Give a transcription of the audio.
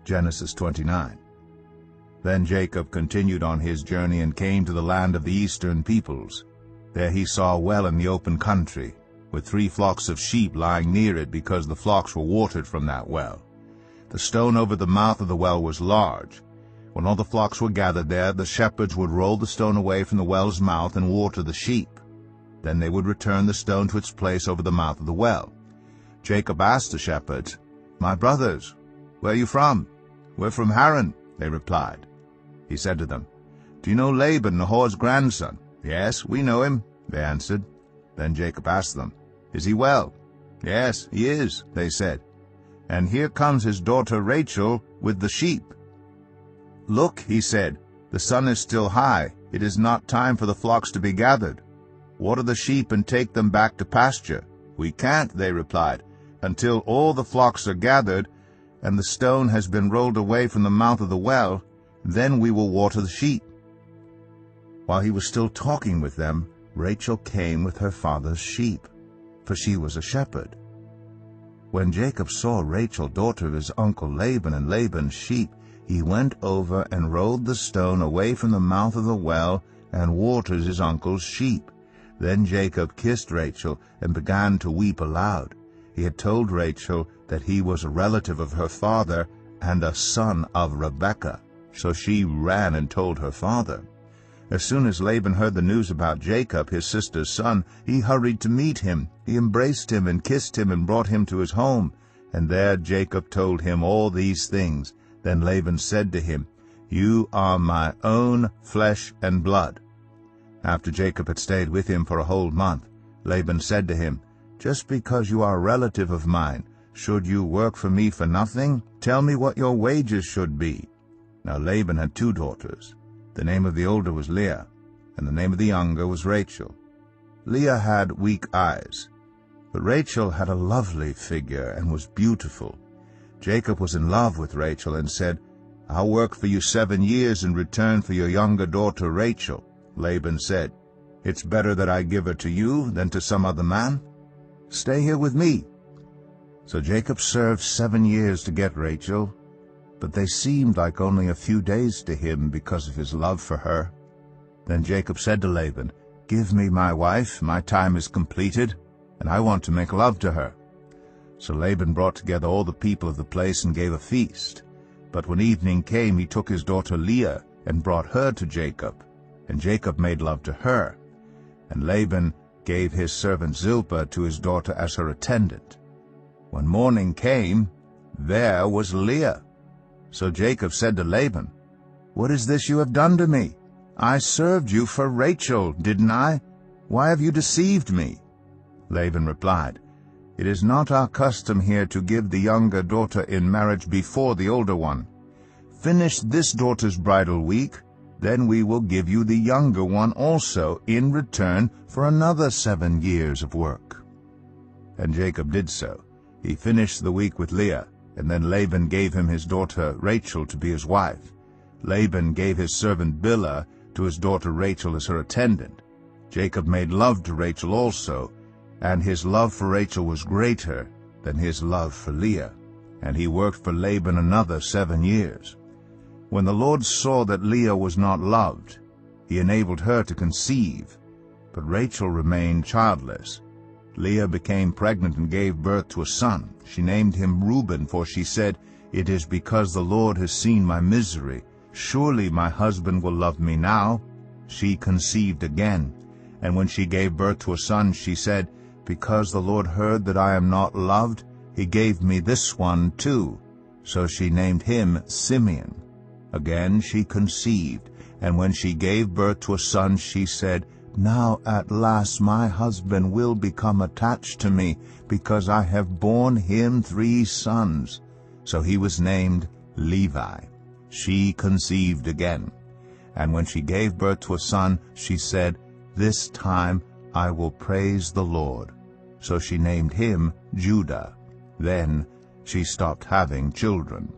Genesis 29. Then Jacob continued on his journey and came to the land of the eastern peoples. There he saw a well in the open country, with 3 flocks of sheep lying near it, because the flocks were watered from that well. The stone over the mouth of the well was large. When all the flocks were gathered there, the shepherds would roll the stone away from the well's mouth and water the sheep. Then they would return the stone to its place over the mouth of the well. Jacob asked the shepherds, "My brothers, where are you from?" "We're from Haran," they replied. He said to them, "Do you know Laban, Nahor's grandson?" "Yes, we know him," they answered. Then Jacob asked them, "Is he well?" "Yes, he is," they said. "And here comes his daughter Rachel with the sheep." "Look," he said, "the sun is still high. It is not time for the flocks to be gathered. Water the sheep and take them back to pasture." "We can't," they replied, "until all the flocks are gathered and the stone has been rolled away from the mouth of the well. Then we will water the sheep." While he was still talking with them, Rachel came with her father's sheep, for she was a shepherd. When Jacob saw Rachel, daughter of his uncle Laban, and Laban's sheep, he went over and rolled the stone away from the mouth of the well and watered his uncle's sheep. Then Jacob kissed Rachel and began to weep aloud. He had told Rachel that he was a relative of her father and a son of Rebekah. So she ran and told her father. As soon as Laban heard the news about Jacob, his sister's son, he hurried to meet him. He embraced him and kissed him and brought him to his home. And there Jacob told him all these things. Then Laban said to him, "You are my own flesh and blood." After Jacob had stayed with him for a whole month, Laban said to him, "Just because you are a relative of mine, should you work for me for nothing? Tell me what your wages should be." Now Laban had 2 daughters. The name of the older was Leah, and the name of the younger was Rachel. Leah had weak eyes, but Rachel had a lovely figure and was beautiful. Jacob was in love with Rachel and said, "I'll work for you 7 years in return for your younger daughter Rachel." Laban said, "It's better that I give her to you than to some other man. Stay here with me." So Jacob served 7 years to get Rachel, but they seemed like only a few days to him because of his love for her. Then Jacob said to Laban, "Give me my wife, my time is completed, and I want to make love to her." So Laban brought together all the people of the place and gave a feast. But when evening came, he took his daughter Leah and brought her to Jacob, and Jacob made love to her. And Laban gave his servant Zilpah to his daughter as her attendant. When morning came, there was Leah. So Jacob said to Laban, "What is this you have done to me? I served you for Rachel, didn't I? Why have you deceived me?" Laban replied, "It is not our custom here to give the younger daughter in marriage before the older one. Finish this daughter's bridal week, then we will give you the younger one also in return for another 7 years of work." And Jacob did so. He finished the week with Leah, and then Laban gave him his daughter Rachel to be his wife. Laban gave his servant Bilhah to his daughter Rachel as her attendant. Jacob made love to Rachel also, and his love for Rachel was greater than his love for Leah. And he worked for Laban another 7 years. When the Lord saw that Leah was not loved, he enabled her to conceive, but Rachel remained childless. Leah became pregnant and gave birth to a son. She named him Reuben, for she said, "It is because the Lord has seen my misery. Surely my husband will love me now." She conceived again, and when she gave birth to a son, she said, "Because the Lord heard that I am not loved, he gave me this one too." So she named him Simeon. Again she conceived, and when she gave birth to a son, she said, "Now at last my husband will become attached to me, because I have borne him 3 sons. So he was named Levi. She conceived again, and when she gave birth to a son, she said, "This time I will praise the Lord." So she named him Judah. Then she stopped having children.